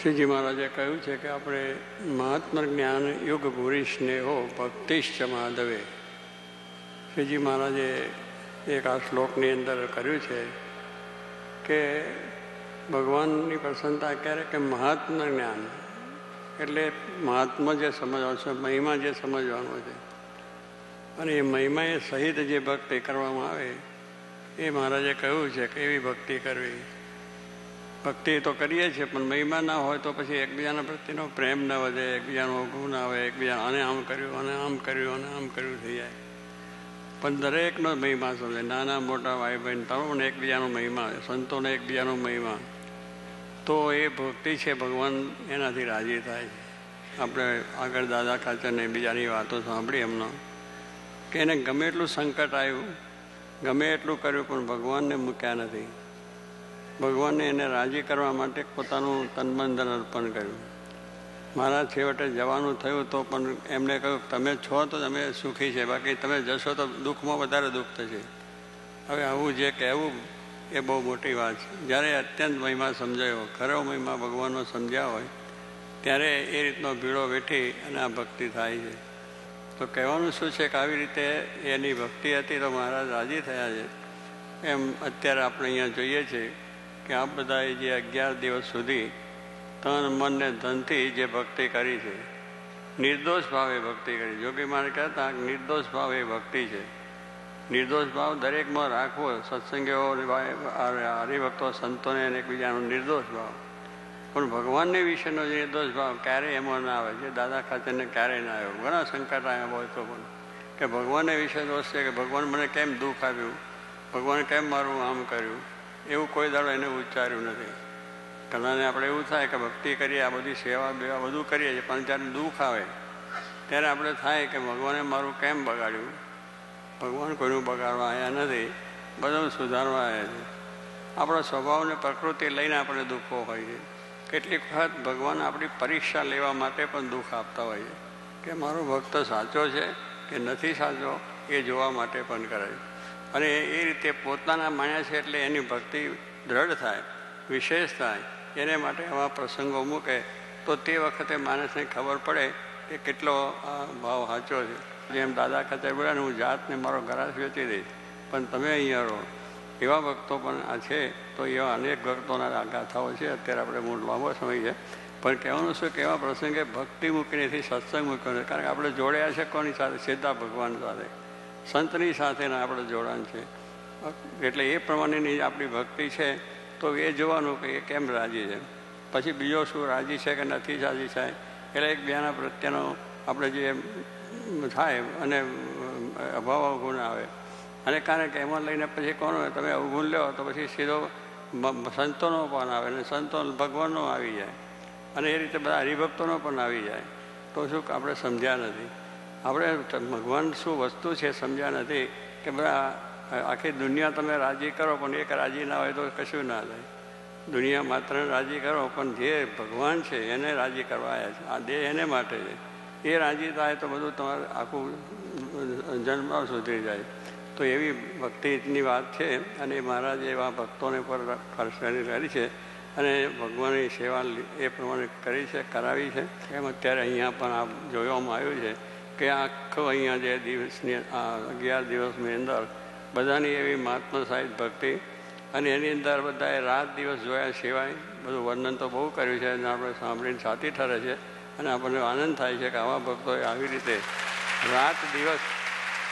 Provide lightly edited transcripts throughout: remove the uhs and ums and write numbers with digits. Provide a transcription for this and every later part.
શ્રીજી મહારાજે કહ્યું છે કે આપણે મહાત્મા જ્ઞાન યુગ ભૂરી સ્નેહો ભક્તિશ્ચ માધવે. શ્રીજી મહારાજે એક આ શ્લોકની અંદર કર્યું છે કે ભગવાનની પ્રસન્નતા ક્યારે કે મહાત્મા જ્ઞાન એટલે મહાત્મા જે સમજવાનો છે, મહિમા જે સમજવાનો છે, અને એ મહિમા એ સહિત જે ભક્તિ કરવામાં આવે એ મહારાજે કહ્યું છે કે એવી ભક્તિ કરવી. ભક્તિ તો કરીએ છીએ પણ મહિમા ના હોય તો પછી એકબીજાના પ્રત્યેનો પ્રેમ ન વધે, એકબીજાનો અવગુણ ના આવે, એકબીજા આને આમ કર્યું અને આમ કર્યું અને આમ કર્યું થઈ જાય. પણ દરેકનો મહિમા સમજે, નાના મોટા ભાઈ બહેન તમામને એકબીજાનો મહિમા, સંતોને એકબીજાનો મહિમા, તો એ ભક્તિ છે. ભગવાન એનાથી રાજી થાય છે. આપણે આગળ દાદા ખાચરને બીજાની વાતો સાંભળી એમનો કે એને ગમે એટલું સંકટ આવ્યું, ગમે એટલું કર્યું પણ ભગવાનને મૂક્યા નથી. ભગવાનને એને રાજી કરવા માટે પોતાનું તનબંધન અર્પણ કર્યું. મારા છેવટે જવાનું થયું તો પણ એમને કહ્યું તમે છો તો તમે સુખી છે, બાકી તમે જશો તો દુઃખમાં વધારે દુઃખ થશે. હવે આવું જે કહેવું એ બહુ મોટી વાત છે. જ્યારે અત્યંત મહિમા સમજાયો, ખરો મહિમા ભગવાનનો સમજ્યા હોય ત્યારે એ રીતનો ભીડો વેઠી અને આ ભક્તિ થાય છે. તો કહેવાનું શું છે કે આવી રીતે એની ભક્તિ હતી તો મહારાજ રાજી થયા છે. એમ અત્યારે આપણે અહીંયા જોઈએ છીએ કે આ બધાએ જે 11 દિવસ સુધી તન મન ને ધનથી જે ભક્તિ કરી છે, નિર્દોષ ભાવે ભક્તિ કરી. જોગી મહારાજ કહેતા નિર્દોષ ભાવ એ ભક્તિ છે. નિર્દોષ ભાવ દરેકમાં રાખવો. સત્સંગીઓ, હરિભક્તો, સંતોને એકબીજાનો નિર્દોષ ભાવ, પણ ભગવાનને વિશેનો જે નિર્દોષ ભાવ ક્યારેય એમાં ના આવે. જે દાદા ખાચરને ક્યારેય ના આવ્યો. ઘણા સંકટ આવ્યા હોય તો પણ કે ભગવાનને વિશે દોષ છે કે ભગવાન મને કેમ દુઃખ આપ્યું, ભગવાન કેમ મારું આમ કર્યું, એવું કોઈ દાડો એને ઉચ્ચાર્યું નથી. ઘણાને આપણે એવું થાય કે ભક્તિ કરીએ, આ બધી સેવા બેવા બધું કરીએ છીએ, પણ જ્યારે દુઃખ આવે ત્યારે આપણે થાય કે ભગવાને મારું કેમ બગાડ્યું. ભગવાન કોઈનું બગાડવા આવ્યા નથી, બધું સુધારવા આવ્યા છે. આપણો સ્વભાવને પ્રકૃતિ લઈને આપણે દુઃખો હોય છે. કેટલીક વખત ભગવાન આપણી પરીક્ષા લેવા માટે પણ દુઃખ આપતા હોય છે કે મારો ભક્ત સાચો છે કે નથી સાચો એ જોવા માટે પણ કરે છે. અને એ રીતે પોતાના માણ્યા છે એટલે એની ભક્તિ દ્રઢ થાય, વિશેષ થાય. એને માટે આવા પ્રસંગો મૂકે તો તે વખતે માણસને ખબર પડે કે કેટલો આ ભાવ સાચો છે. જેમ દાદા ખાચર બોલ્યા ને હું જાતને મારો ગરાસ વેચી દઈશ પણ તમે અહીંયા રહો, એવા ભક્તો પણ આ છે. તો એવા અનેક ભક્તોના આ ગાથાઓ છે. અત્યારે આપણે મૂળ લાંબો સમય છે પણ કહેવાનું શું કે એવા પ્રસંગે ભક્તિ મૂકીને સત્સંગ મૂક્યો નથી. કારણ કે આપણે જોડ્યા છે કોની સાથે? સીધા ભગવાન સાથે, સંતની સાથેના આપણે જોડાણ છે. એટલે એ પ્રમાણેની આપણી ભક્તિ છે. તો એ જોવાનું કે એ કેમ રાજી છે, પછી બીજો શું રાજી છે કે નથી રાજી થાય. એટલે એકબીજાના પ્રત્યેનો આપણે જે થાય અને અભાવ અવગુણ આવે. અને કારણ કે એમાં લઈને પછી કોણ હોય, તમે અવગુણ લો તો પછી સીધો સંતોનો પણ આવે અને સંતો ભગવાનનો આવી જાય અને એ રીતે બધા હરિભક્તોનો પણ આવી જાય. તો શું આપણે સમજ્યા નથી. આપણે ભગવાન શું વસ્તુ છે સમજ્યા નથી કે બધા આખી દુનિયા તમે રાજી કરો પણ એક રાજી ના હોય તો કશું ના થાય. દુનિયા માત્ર રાજી કરો પણ જે ભગવાન છે એને રાજી કરવા આવ્યા છે. આ દેહ એને માટે છે. એ રાજી થાય તો બધું તમારે આખું જન્મ સુધરી જાય. તો એવી ભક્તિની વાત છે. અને મહારાજે એવા ભક્તોને પર કરી છે અને ભગવાનની સેવા એ પ્રમાણે કરી છે, કરાવી છે. એમ અત્યારે અહીંયા પણ આ જોવામાં આવ્યું છે કે આખો અહીંયા જે દિવસની આ 11 દિવસની અંદર બધાની એવી મહાત્મા સાહિત ભક્તિ અને એની અંદર બધાએ રાત દિવસ જોયા સિવાય બધું વર્ણન તો બહુ કર્યું છે અને આપણે સાંભળીને સાથી ઠરે છે અને આપણને આનંદ થાય છે કે આવા ભક્તોએ આવી રીતે રાત દિવસ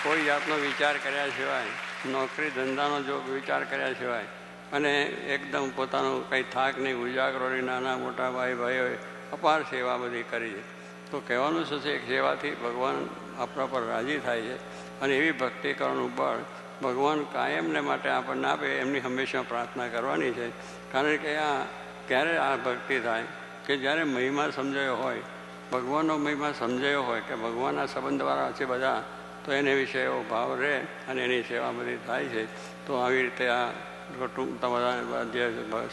કોઈ જાતનો વિચાર કર્યા સિવાય, નોકરી ધંધાનો જો વિચાર કર્યા સિવાય અને એકદમ પોતાનું કંઈ થાક નહીં, ઉજાગરોની નાના મોટા ભાઈઓએ અપાર સેવા બધી કરી છે. તો કહેવાનું શું છે કે સેવાથી ભગવાન આપણા પર રાજી થાય છે અને એવી ભક્તિ કરવાનું બળ ભગવાન કાયમને માટે આપણને આપે એમની હંમેશા પ્રાર્થના કરવાની છે. કારણ કે આ ક્યારે આ ભક્તિ થાય કે જ્યારે મહિમા સમજાયો હોય, ભગવાનનો મહિમા સમજાયો હોય કે ભગવાનના સંબંધવાળા છે બધા, તો એને વિશે એવો ભાવ રહે અને એની સેવા બધી થાય છે. તો આવી રીતે આ તમારા જે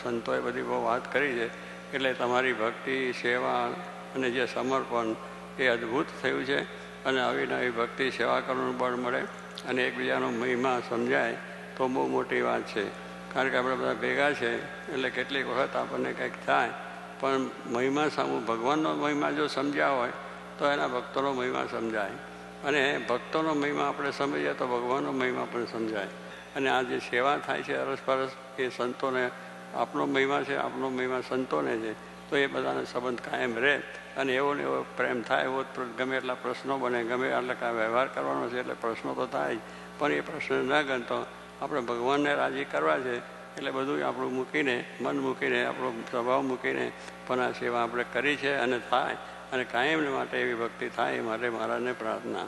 સંતોએ બધી બહુ વાત કરી છે. એટલે તમારી ભક્તિ, સેવા અને જે સમર્પણ એ અદ્ભુત થયું છે. અને આવી નવી ભક્તિ સેવા કરવાનું બળ મળે અને એકબીજાનો મહિમા સમજાય તો બહુ મોટી વાત છે. કારણ કે આપણે બધા ભેગા છે એટલે કેટલીક વખત આપણને કંઈક થાય પણ મહિમા સામું ભગવાનનો મહિમા જો સમજ્યા હોય તો એના ભક્તોનો મહિમા સમજાય, અને ભક્તોનો મહિમા આપણે સમજીએ તો ભગવાનનો મહિમા પણ સમજાય. અને આ જે સેવા થાય છે અરસપરસ એ સંતોને આપનો મહિમા છે, આપનો મહિમા સંતોને છે, તો એ બધાને સંબંધ કાયમ રહે અને એવો ને એવો પ્રેમ થાય. એવો ગમે એટલા પ્રશ્નો બને, ગમે એટલે કાંઈ વ્યવહાર કરવાનો છે એટલે પ્રશ્નો તો થાય જ, પણ એ પ્રશ્ન ન ગણતો આપણે ભગવાનને રાજી કરવા છે એટલે બધું આપણું મૂકીને, મન મૂકીને, આપણો સ્વભાવ મૂકીને પણ આ સેવા આપણે કરી છે અને થાય, અને કાયમને માટે એવી ભક્તિ થાય એ માટે મહારાજને પ્રાર્થના.